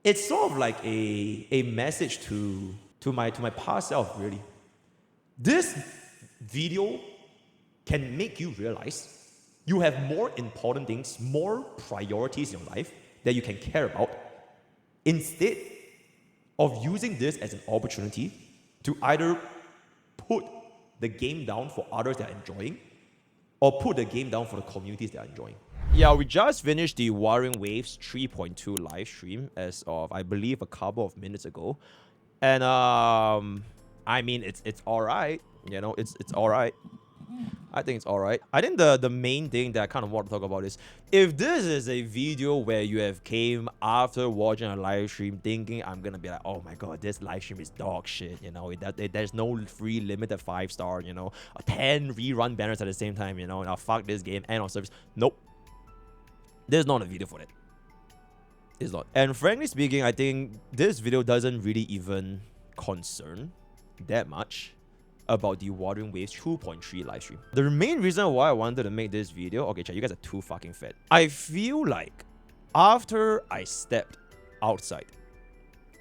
It's sort of like a message to my past self, really. This video can make you realize you have more important things, more priorities in your life that you can care about, instead of using this as an opportunity to either put the game down for others that are enjoying or put the game down for the communities that are enjoying. Yeah, we just finished the Wuthering Waves 3.2 live stream as of, I believe, a couple of minutes ago. And I mean, it's all right. You know, it's all right. I think it's all right. I think the main thing that I kind of want to talk about is, if this is a video where you have came after watching a live stream thinking I'm gonna be like, oh my god, this live stream is dog shit, you know, there's no free limited 5-star, you know, 10 rerun banners at the same time, you know, now fuck this game, end of service. Nope. There's not a video for that. It's not. And frankly speaking, I think this video doesn't really even concern that much about the Wuthering Waves 2.3 livestream. The main reason why I wanted to make this video, okay, chat, you guys are too fucking fat. I feel like after I stepped outside,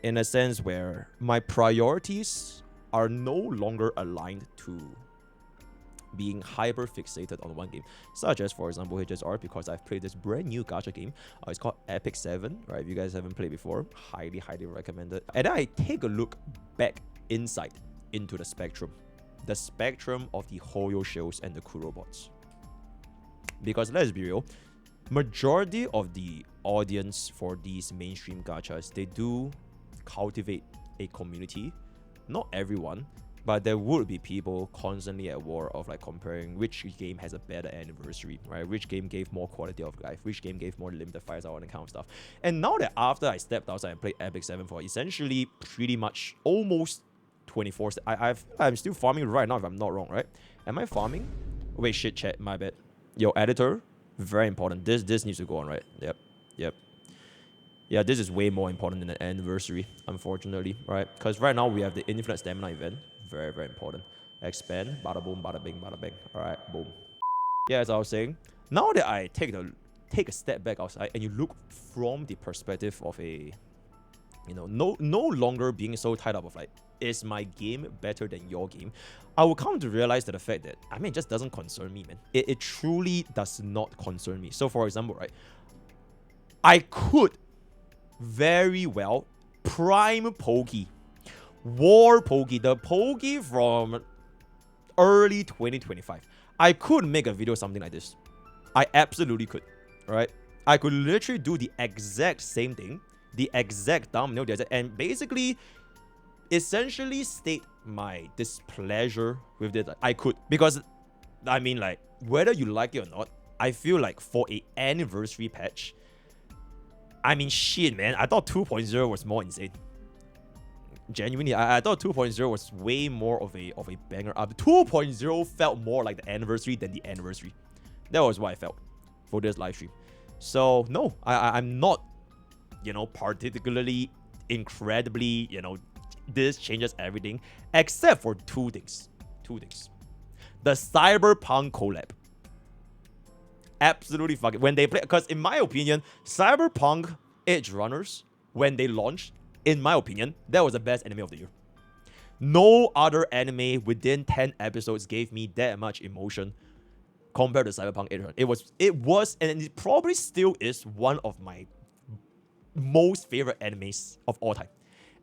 in a sense where my priorities are no longer aligned to being hyper fixated on one game, such as, for example, HSR, because I've played this brand new gacha game. It's called Epic 7, right? If you guys haven't played before, highly recommend it. And then I take a look back inside into the spectrum of the Hoyo Shields and the Kurobots. Because let's be real, majority of the audience for these mainstream gachas, they do cultivate a community. Not everyone, but there would be people constantly at war of like comparing which game has a better anniversary, right? Which game gave more quality of life, which game gave more limited 5-star and kind of stuff. And now that after I stepped outside and played Epic 7 for essentially pretty much almost 24, I'm still farming right now if I'm not wrong, right? Am I farming? Wait, shit, chat, my bad. Yo, editor, very important. This needs to go on, right? Yep. Yeah, this is way more important than an anniversary, unfortunately, right? Because right now we have the Infinite Stamina event. Very important. Expand, bada boom, bada bing, bada bang. All right, boom. Yeah, as I was saying, now that I take a step back outside and you look from the perspective of a, you know, no longer being so tied up of like, is my game better than your game? I will come to realize that the fact that, I mean, it just doesn't concern me, man. It truly does not concern me. So for example, right, I could very well prime Pokke, War Pokke, the Pokke from early 2025. I could make a video something like this. I absolutely could, right? I could literally do the exact same thing, the exact thumbnail, and basically essentially state my displeasure with it. I could, because I mean, like, whether you like it or not, I feel like for a anniversary patch, I mean, shit, man, I thought 2.0 was more insane. Genuinely, I thought 2.0 was way more of a banger up. 2.0 felt more like the anniversary than the anniversary. That was what I felt for this live stream. So no, I'm not, you know, particularly incredibly, you know, this changes everything, except for two things. The Cyberpunk collab. Absolutely fucking, when they play, because in my opinion, Cyberpunk Edge Runners, when they launched, in my opinion, that was the best anime of the year. No other anime within 10 episodes gave me that much emotion compared to Cyberpunk Edge Runners. It was, and it probably still is, one of my most favorite animes of all time.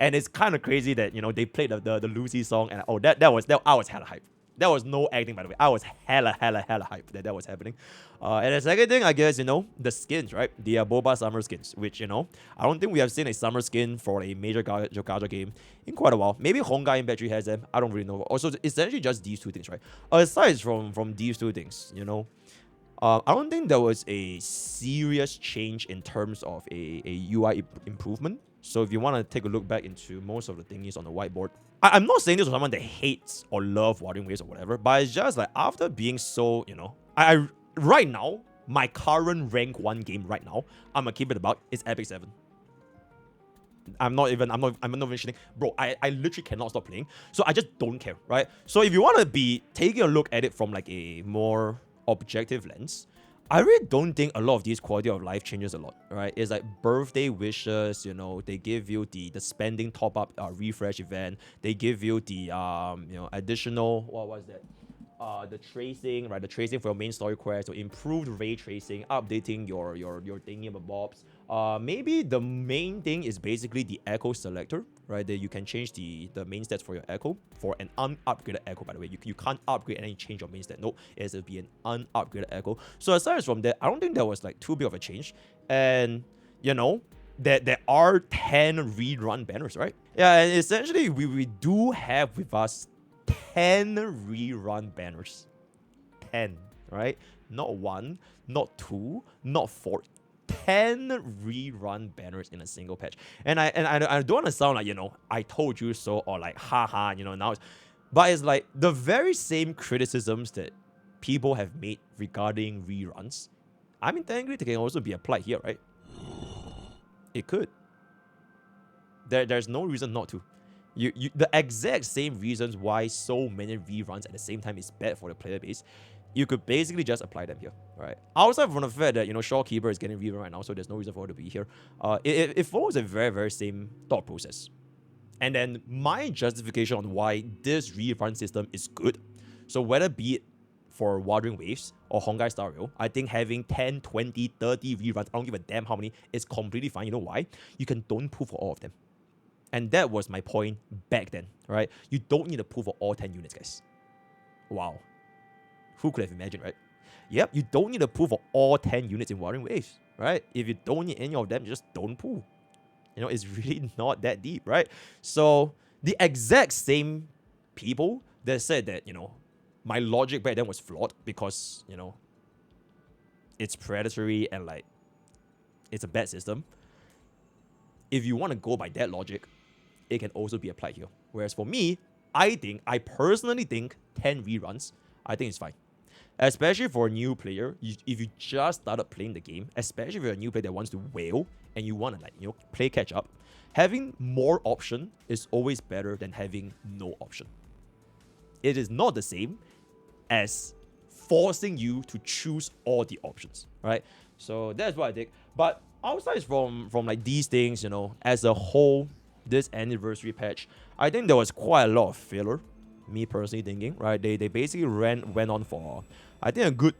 And it's kind of crazy that, you know, they played the Lucy song, and I was hella hyped. That was no acting, by the way. I was hella hyped that was happening. And the second thing, I guess, you know, the skins, right? The Boba summer skins, which, you know, I don't think we have seen a summer skin for a major gacha game in quite a while. Maybe Honkai and Battery has them. I don't really know. Also, essentially just these two things, right? Aside from these two things, you know, I don't think there was a serious change in terms of a UI improvement. So if you want to take a look back into most of the thingies on the whiteboard, I'm not saying this was someone that hates or loves Wuthering Waves or whatever, but it's just like, after being so, you know, I right now, my current rank 1 game right now, I'm gonna keep it about, is Epic 7. I'm not even shitting. Bro, I literally cannot stop playing. So I just don't care, right? So if you want to be taking a look at it from like a more objective lens, I really don't think a lot of these quality of life changes a lot, right? It's like birthday wishes, they give you the spending top up refresh event. They give you the additional, what was that? The tracing, right? The tracing for your main story quest, so improved ray tracing, updating your thingy bobs. Maybe the main thing is basically the echo selector, right? That you can change the main stats for your echo for an unupgraded echo. By the way, you can't upgrade and then change your main stat. Nope, it will be an unupgraded echo. So aside from that, I don't think there was like too big of a change. And there are 10 rerun banners, right? Yeah, and essentially we do have with us 10 rerun banners. 10, right? Not one, not two, not four. 10 rerun banners in a single patch. And I don't want to sound like, I told you so, or like, haha, now it's. But it's like the very same criticisms that people have made regarding reruns. I mean, technically, they can also be applied here, right? It could. There's no reason not to. The exact same reasons why so many reruns at the same time is bad for the player base, you could basically just apply them here, right? Outside from the fact that Shawkeeper is getting rerun right now, so there's no reason for it to be here. It follows a very, very same thought process. And then my justification on why this rerun system is good, so whether be it for Wuthering Waves or Honkai Star Rail, I think having 10, 20, 30 reruns, I don't give a damn how many, is completely fine. You know why? You can don't pull for all of them. And that was my point back then, right? You don't need to pull for all 10 units, guys. Wow. Who could have imagined, right? Yep, you don't need to pull for all 10 units in Wuthering Waves, right? If you don't need any of them, just don't pull. It's really not that deep, right? So the exact same people that said that, my logic back then was flawed because, it's predatory and like it's a bad system. If you want to go by that logic, it can also be applied here. Whereas for me, I personally think 10 reruns, I think it's fine. Especially for a new player, if you just started playing the game, especially if you're a new player that wants to whale and you want to play catch up, having more option is always better than having no option. It is not the same as forcing you to choose all the options, right? So that's what I think. But outside from like these things, as a whole, this anniversary patch, I think there was quite a lot of filler. Me personally thinking, right? They basically went on for, I think, a good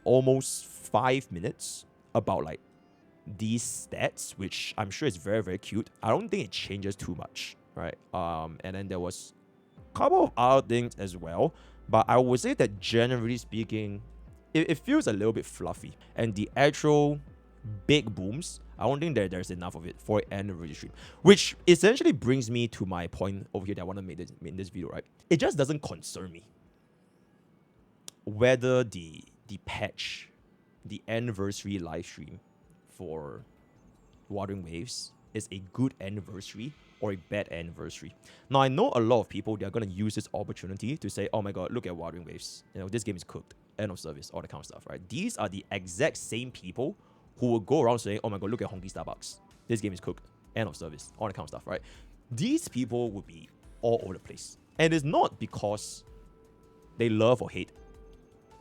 almost 5 minutes about like these stats, which I'm sure is very, very cute. I don't think it changes too much, right? And then there was a couple of other things as well, but I would say that generally speaking, it feels a little bit fluffy. And the actual big booms, I don't think that there's enough of it for an anniversary stream. Which essentially brings me to my point over here that I want to make in this video, right? It just doesn't concern me whether the patch, the anniversary live stream for Wuthering Waves is a good anniversary or a bad anniversary. Now, I know a lot of people, they're going to use this opportunity to say, oh my god, look at Wuthering Waves. This game is cooked. End of service, all that kind of stuff, right? These are the exact same people who will go around saying, oh my god, look at Honky Starbucks. This game is cooked. End of service. All that kind of stuff, right? These people would be all over the place. And it's not because they love or hate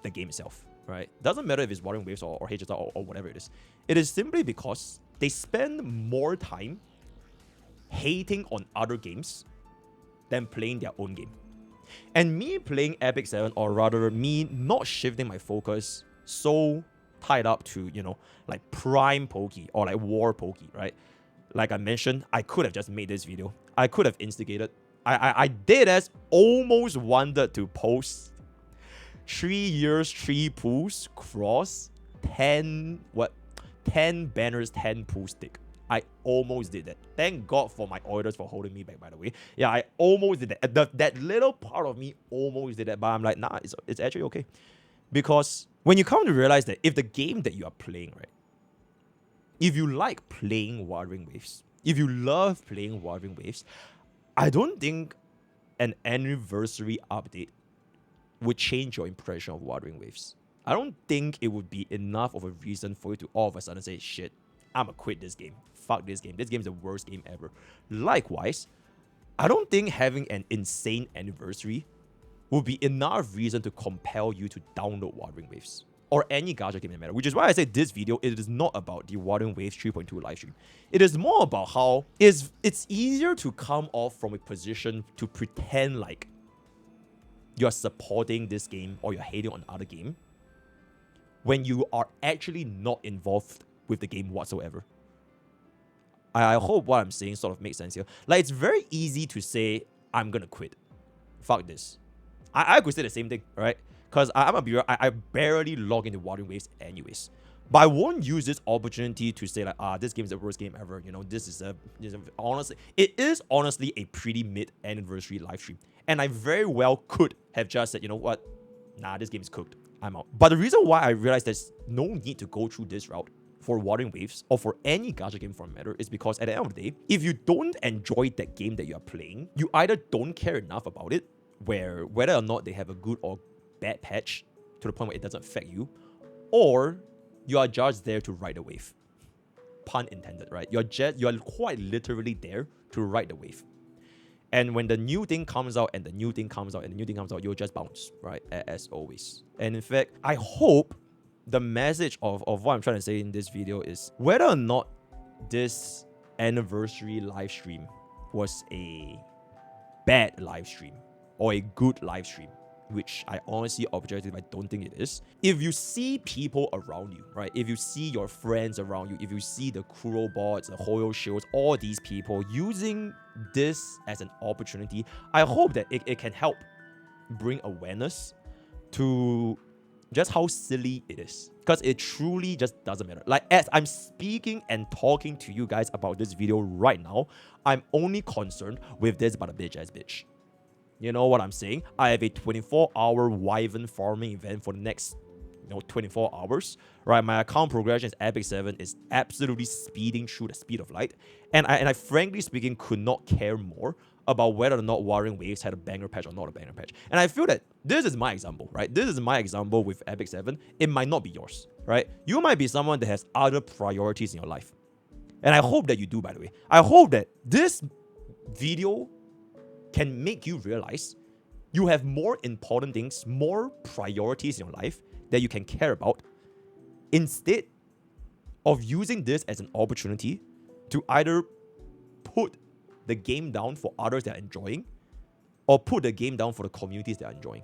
the game itself, right? Doesn't matter if it's Wuthering Waves or HSR or whatever it is. It is simply because they spend more time hating on other games than playing their own game. And me playing Epic 7, or rather me not shifting my focus so tied up to, like Prime Poke or like War Poke, right? Like I mentioned, I could have just made this video. I could have instigated. I did as almost wanted to post 3 years, 3 pools, cross, 10 banners, 10 pool stick. I almost did that. Thank God for my orders for holding me back, by the way. Yeah, I almost did that. That little part of me almost did that, but I'm like, nah, it's actually okay. Because when you come to realize that if the game that you are playing, right, if you like playing Wuthering Waves, if you love playing Wuthering Waves, I don't think an anniversary update would change your impression of Wuthering Waves. I don't think it would be enough of a reason for you to all of a sudden say, shit, I'ma quit this game. Fuck this game. This game's the worst game ever. Likewise, I don't think having an insane anniversary would be enough reason to compel you to download Wuthering Waves. or any gacha game in matter. Which is why I say this video, it is not about the Wuthering Waves 3.2 livestream. It is more about how it's easier to come off from a position to pretend like you're supporting this game or you're hating on other game when you are actually not involved with the game whatsoever. I hope what I'm saying sort of makes sense here. Like, it's very easy to say, I'm gonna quit. Fuck this. I could say the same thing, right? Because I barely log into Wuthering Waves anyways. But I won't use this opportunity to say like, this game is the worst game ever. You know, this is honestly, it is honestly a pretty mid-anniversary live stream. And I very well could have just said, you know what? Nah, this game is cooked. I'm out. But the reason why I realized there's no need to go through this route for Wuthering Waves or for any gacha game for that matter is because at the end of the day, if you don't enjoy that game that you're playing, you either don't care enough about it, whether or not they have a good or bad patch to the point where it doesn't affect you, or you are just there to ride the wave. Pun intended, right? You're quite literally there to ride the wave. And when the new thing comes out and the new thing comes out and the new thing comes out, you'll just bounce, right? As always. And in fact, I hope the message of what I'm trying to say in this video is whether or not this anniversary live stream was a bad live stream or a good live stream, which I honestly, objectively, I don't think it is. If you see people around you, right? If you see your friends around you, if you see the Kuro bots, the Hoyo shields, all these people using this as an opportunity, I hope that it can help bring awareness to just how silly it is. Because it truly just doesn't matter. Like, as I'm speaking and talking to you guys about this video right now, I'm only concerned with this but a bitch-ass bitch. You know what I'm saying? I have a 24-hour Wyvern farming event for the next 24 hours, right? My account progression is Epic 7 is absolutely speeding through the speed of light. And I frankly speaking could not care more about whether or not Wuthering Waves had a banger patch or not a banger patch. And I feel that this is my example, right? This is my example with Epic 7. It might not be yours, right? You might be someone that has other priorities in your life. And I hope that you do, by the way. I hope that this video can make you realize you have more important things, more priorities in your life that you can care about, instead of using this as an opportunity to either put the game down for others that are enjoying or put the game down for the communities that are enjoying.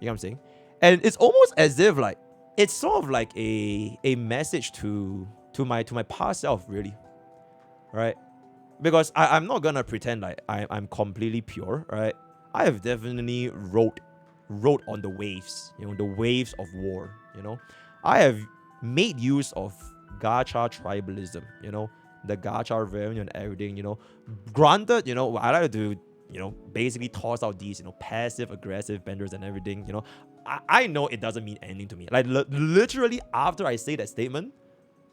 You know what I'm saying? And it's almost as if like it's sort of like a message to my past self, really, right? Because I'm not gonna pretend like I'm completely pure, right? I have definitely rode on the waves, the waves of war, I have made use of gacha tribalism, the gacha revenue and everything, Granted, I like to, basically toss out these, passive aggressive benders and everything, I know it doesn't mean anything to me. Like, literally after I say that statement,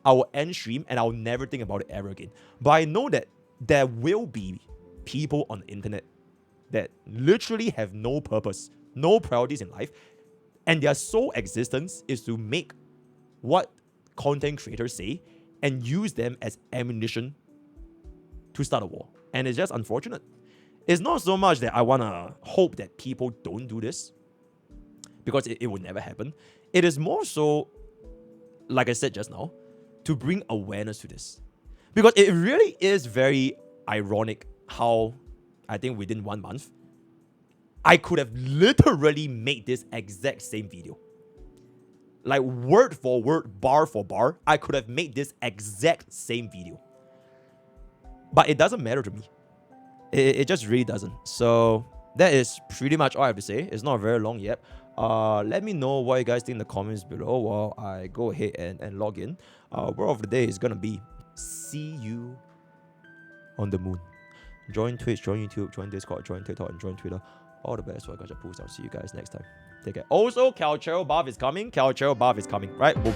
I will end stream and I'll never think about it ever again. But I know that there will be people on the internet that literally have no purpose, no priorities in life, and their sole existence is to make what content creators say and use them as ammunition to start a war. And it's just unfortunate. It's not so much that I want to hope that people don't do this, because it will never happen. It is more so, like I said just now, to bring awareness to this. Because it really is very ironic how, I think within 1 month, I could have literally made this exact same video. Like, word for word, bar for bar, I could have made this exact same video. But it doesn't matter to me. It just really doesn't. So that is pretty much all I have to say. It's not very long yet. Let me know what you guys think in the comments below while I go ahead and log in. Word of the day is gonna be see you on the moon. Join Twitch, join YouTube, join Discord, join TikTok, and join Twitter. All the best for gacha posts. I'll see you guys next time. Take care. Also, Calchero buff is coming. Calchero buff is coming. Right? Boom.